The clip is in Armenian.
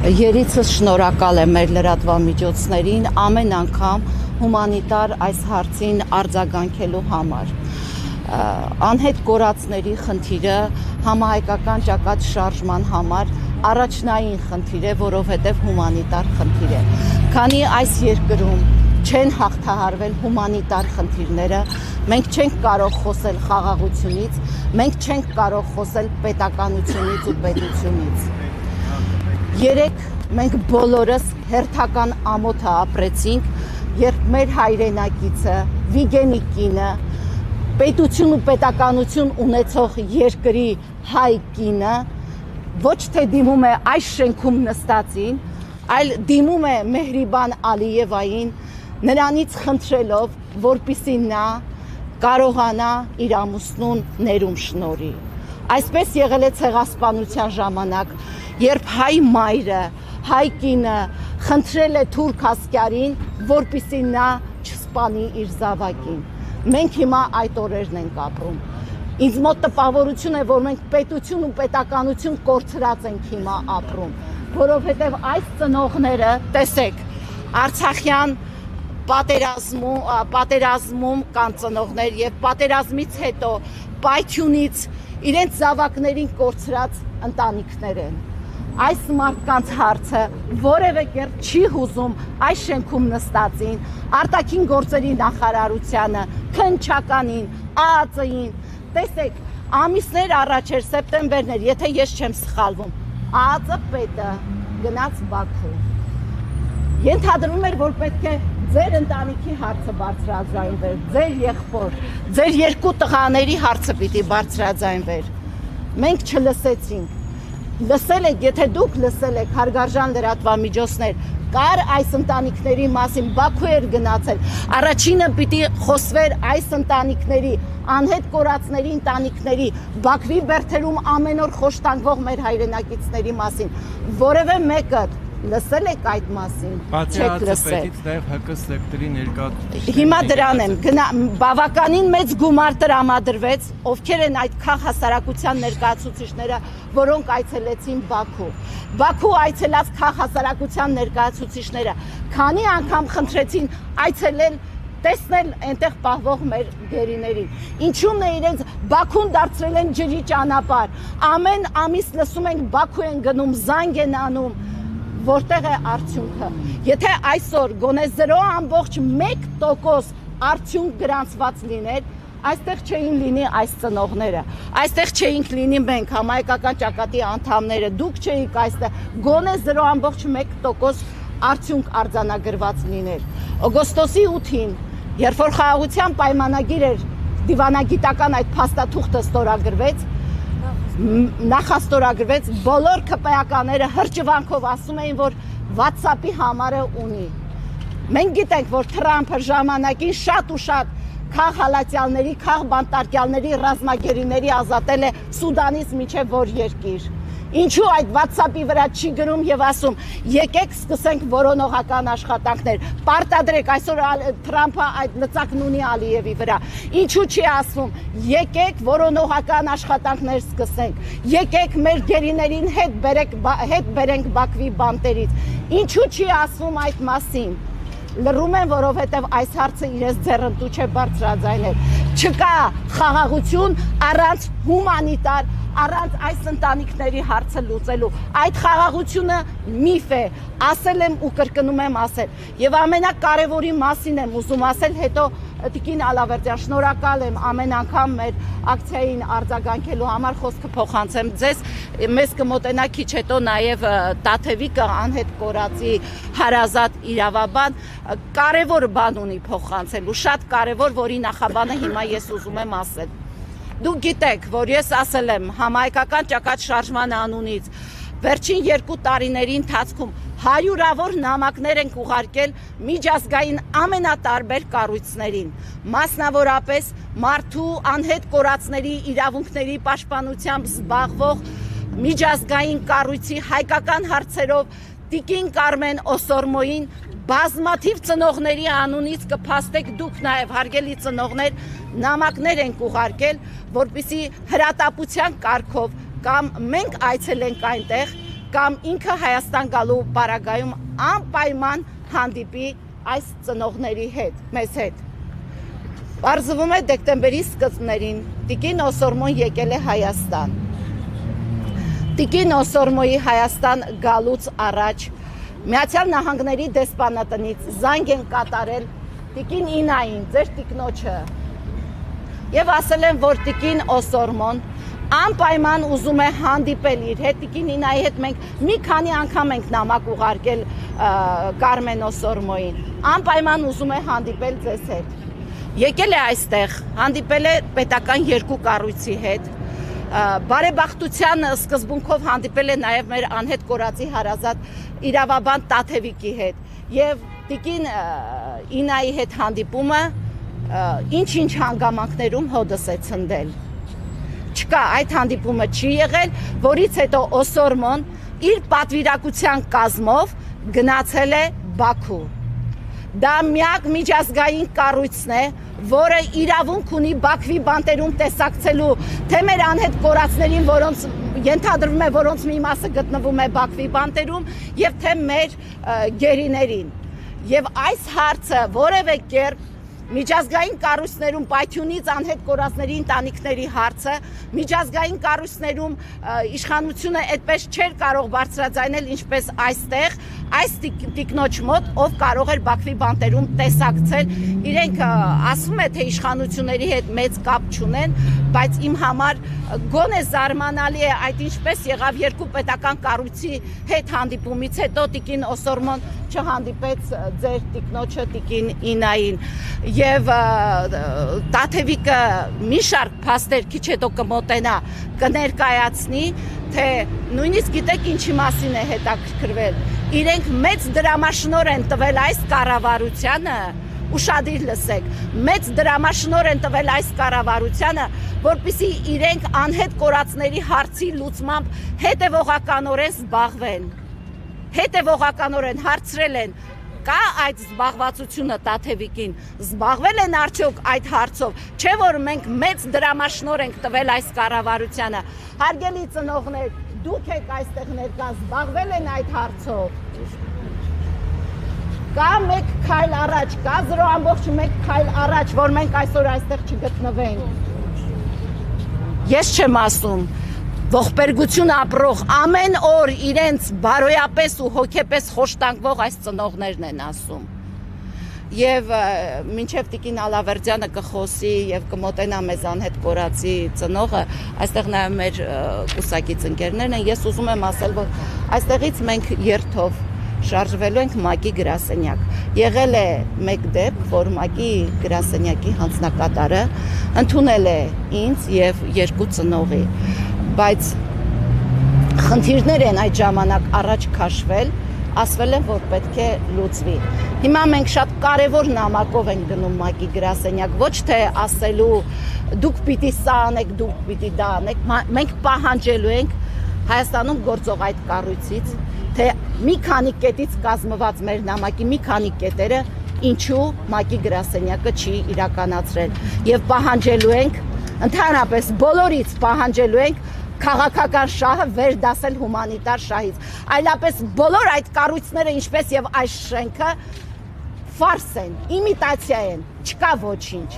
Երիցս շնորհակալ եմ մեր լրատվամիջոցներին ամեն անգամ հումանիտար այս հարցին արձագանքելու համար։ Անհետ կորածների խնդիրը համահայկական ճակատ շարժման համար առաջնային խնդիր է, որովհետև հումանիտար խնդիր է։ Քանի այս երկրում չեն հաղթահարվել հումանիտար խնդիրները, մենք չենք կարող խոսել խաղաղությունից, մենք չենք կարող խոսել պետականությունից ու պետությունից։ Երեք մենք բոլորս հերթական ամոթը ապրեցինք, երբ մեր հայրենակիցը Վիգենի կինը, պետություն ու պետականություն ունեցող երկրի հայ կինը ոչ թե դիմում է այս շենքում նստածին, այլ դիմում է Մեհրիբան Ալիևային, նրանից խնդրելով, որպեսզի նա կարողանա իր ամուսնուն ներում շնորհի։ Այսպես եղել է ցեղասպանության ժամանակ, երբ հայ մայրը, հայ կինը խնդրել է թուրք ասկարին, որպեսզի նա չսպանի իր զավակին։ Մենք հիմա այդ օրերն ենք ապրում։ Ինձ մոտ տպավորություն է, որ մենք պետություն ու պետականություն կորցրած ենք հիմա ապրում, որովհետև այս ծնողները, տեսեք, Արցախյան պատերազմում կան ծնողներ եւ պատերազմից հետո պայթյունից իրենց զավակներին կորցրած ընտանիքներ են։ Այս մարդկանց հարցը որևէ կերպ չի հուզում այս շենքում նստածին, արտաքին գործերի նախարարությանը, քննչականին, ԱԱԾ-ին։ Տեսեք, ամիսներ առաջ էր, սեպտեմբերն էր, եթե ես չեմ սխալվում, ԱԱԾ պետը գնաց Բաքու։ Ենթադրվում էր, որ պետք է ձեր ընտանիքի հարցը բարձրաձայնվեր, ձեր եղբոր, ձեր երկու տղաների հարցը պիտի բարձրաձայնվեր։ Մենք չլսեցինք։ Լսել եք, եթե դուք լսել եք, հարգարժան լրատվամիջոցներ, կար այս ընտանիքների մասին, Բաքու էր գնացել, առաջինը պիտի խոսվեր այս ընտանիքների, անհետ կորածների ընտանիքների, Բաքվի բերդերում ամեն օր խոշտանգվող մեր հայրենակիցների մասին, որևէ մեկը լսել եք այդ մասին, չեք լսել։ Նաև ՀԿ սեկտորի ներկայացուցիչները։ Հիմա դրան եմ, բավականին մեծ գումար տրամադրվեց, ովքեր են այդ քաղաքասարակության ներկայացուցիչները, որոնք այցելեցին Բաքու։ Բաքու այցելած քաղաքասարակության ներկայացուցիչները քանի անգամ խնդրեցին այցելել, տեսնել այնտեղ պահվող մեր գերիներին։ Ինչու՞մն է իրենց Բաքուն դարձրել են ջրի ճանապարհ։ Ամեն ամիս լսում ենք Բաքու են գնում, զանգ են անում։ Որտեղ է արդյունքը։ Եթե այսօր գոնե 0.1% արդյունք գրանցված լիներ, այստեղ չէին լինի այս ծնողները, այստեղ չէինք լինի մենք, համահայկական ճակատի անդամները, դուք չէիք այստեղ, գոնե 0.1% արդյունք արձանագրված լիներ։ Օգոստոսի 8-ին, երբ որ խաղաղության պայմանագիր էր, դիվանագիտական այդ փաստաթուղթը ստորագրվեց, նախաստորագրվեց, բոլոր ԿՊԱ-ականները հրճվանքով ասում էին, որ WhatsApp-ի համարը ունի։ Մենք գիտենք, որ Թրամփը ժամանակին շատ ու շատ քաղհալատյալների, քաղբանտարկյալների, ռազմագերիների ազատել է Սուդանից մինչև որ երկիր։ Ինչու այդ WhatsApp-ի վրա չի գրում եւ ասում, եկեք սկսենք որոնողական աշխատանքներ, պարտադրեք, այսօր Թրամփը այդ լծակն ունի Ալիևի վրա, ինչու չի ասում, եկեք որոնողական աշխատանքներ սկսենք, եկեք մեր գերիներին հետ բերենք Բաքվի բանտերից, ինչու չի ասում այդ մասին։ Լռում են, որովհետև այս հարցը իրենց ձեռնտու չէ բարձրաձայնել։ Չկա խաղաղություն առանց հումանիտար, առանց այս ընտանիքների հարցը լուծելու։ Այդ խաղաղությունը միֆ է, ասել եմ ու կրկնում եմ ասել։ Եվ ամենակարևորի մասին եմ ուզում ասել, հետո Տիկին Ալավերդյան, շնորհակալ եմ ամեն անգամ մեր ակցիային արձագանքելու համար, խոսքը փոխանցեմ ձեզ, մեզ կմոտենա քիչ հետո նաև Տաթևիկը անհետ կորածի հարազատ իրավաբան, կարևոր բան ունի փոխանցելու, շատ կարևոր, որի նախաբանը հիմա ես ուզում եմ ասել։ Դուք գիտեք, որ ես ասել եմ համահայկական ճակատ շարժման անունից, վերջին 2 տարիների ընթացքում հարյուրավոր նամակներ ենք ուղարկել միջազգային ամենատարբեր կառույցներին, մասնավորապես մարդու անհետ կորածների իրավունքների պաշտպանությամբ զբաղվող միջազգային կառույցի հայկական հարցերով Տիկին Կարմեն Օսորմոյին բազմաթիվ ծնողների անունից կփաստեք դուք նաև հարգելի ծնողներ, նամակներ ենք ուղարկել, որպեսզի հրատապության կարգով կամ մենք այցելենք այնտեղ, կամ ինքը Հայաստան գալու պարագայում անպայման հանդիպի այս ծնողների հետ, մեզ հետ։ Պարզվում է դեկտեմբերի սկզբներին Տիկին Օսորմոն եկել է Հայաստան։ Տիկին Օսորմոյի Հայաստան գալուց առաջ Միացյալ Նահանգների դեսպանատնից զանգ են կատարել Տիկին Ինային, ձեր տիկնոջը, եւ ասել են, որ Տիկին Օսորմոն անպայման ուզում է հանդիպել իր հետ, Տիկին Ինայի հետ մենք մի քանի անգամ ենք նամակ ուղարկել Կարմեն Օսորմոյին, անպայման ուզում է հանդիպել ձեզ հետ։ Եկել է այստեղ, հանդիպել է պետական երկու կառույցի հետ, բարեբախտության սկզբունքով հանդիպել է նաև մեր անհետ կորածի հարազատ իրավաբան Տաթևիկի հետ եւ Տիկին Ինայի հետ հանդիպումը ինչ-ինչ հանգամանքներում հոդս է ցնդել։ Չկա, այդ հանդիպումը չի եղել, որից հետո Օսորմոն իր պատվիրակության կազմով գնացել է Բաքու։ Դա միակ միջազգային կառույցն է, որը իրավունք ունի Բաքվի բանտերում տեսակցելու թե մեր անհետ կորածներին, որոնց ենթադրվում է, որոնց մի մասը գտնվում է Բաքվի բանտերում, եւ թե մեր գերիներին։ Եվ այս հարցը որևէ կերպ միջազգային կառույցներում պայթյունից անհետ կորածների ընտանիքների հարցը, միջազգային կառույցներում իշխանությունը այդպես չէր կարող բարձրաձայնել, ինչպես այստեղ, այս տիկնոջ մոտ, ով կարող էր Բաքվի բանտերում տեսակցել, իրենք ասում է, թե իշխանությունների հետ մեծ կապ չունեն, բայց իմ համար գոնե զարմանալի է այդ ինչպես եղավ երկու պետական կառույցի հետ հանդիպումից հետո Տիկին Օսորմոն չհանդիպեց ձեր տիկնոջը Տիկին Ինային եւ Տաթևիկը մի շարք փաստեր քիչ հետո կմոտենա կներկայացնի թե նույնիսկ գիտեք ինչի մասին է հետաքրքրվել իրենք մեծ դրամաշնոր են տվել այս կառավարությանը ուշադիր լսեք մեծ դրամաշնոր են տվել այս կառավարությանը որպեսզի իրենք անհետ կորածների հարցի լուծմամբ հետևողականորեն զբաղվեն հետևողականորեն հարցրել են կա այդ զբաղվածությունը Տաթևիկին զբաղվել են արդյոք այդ հարցով չէ որ մենք մեծ դրամաշնոր ենք տվել այս կառավարությանը հարգելի ծնողներ դուք եք այստեղ ներկա զբաղվել են այդ հարցով կա մեկ քայլ առաջ կա 0.1 քայլ առաջ որ մենք այսօր այստեղ չգտնվենք ես չեմ ասում ողբերգություն ապրող ամեն օր իրենց բարոյապես ու հոգեպես խոշտանգվող այս ծնողներն են ասում եւ մինչեւ Տիկին Ալավերդյանը կխոսի եւ կմոտենա մեզ անհետ կորածի ծնողը այստեղ նաեւ մեր կուսակից ընկերներն են ես ուզում եմ ասել որ այստեղից մենք երթով շարժվելու ենք ՄԱԿ-ի գրասենյակ եղել է մեկ դեպք որ ՄԱԿ-ի գրասենյակի հանձնակատարը ընդունել է ինձ եւ երկու ծնողի բայց խնդիրներ են այդ ժամանակ առաջ քաշվել, ասվել է, որ պետք է լուծվի։ Հիմա մենք շատ կարևոր նամակով ենք գնում ՄԱԿ-ի գրասենյակ, ոչ թե ասելու դուք պիտի սա անեք, դուք պիտի դա անեք, մենք պահանջելու ենք Հայաստանում գործող այդ կառույցից, թե մի քանի կետից կազմված մեր նամակի մի քանի կետերը ինչու ՄԱԿ-ի գրասենյակը չի իրականացրել եւ պահանջելու ենք ընդհանրապես բոլորից պահանջելու ենք քաղաքական շահը վերդասել հումանիտար շահից այլապես բոլոր այդ կառույցները ինչպես եւ այս շենքը ֆարս են իմիտացիա են չկա ոչինչ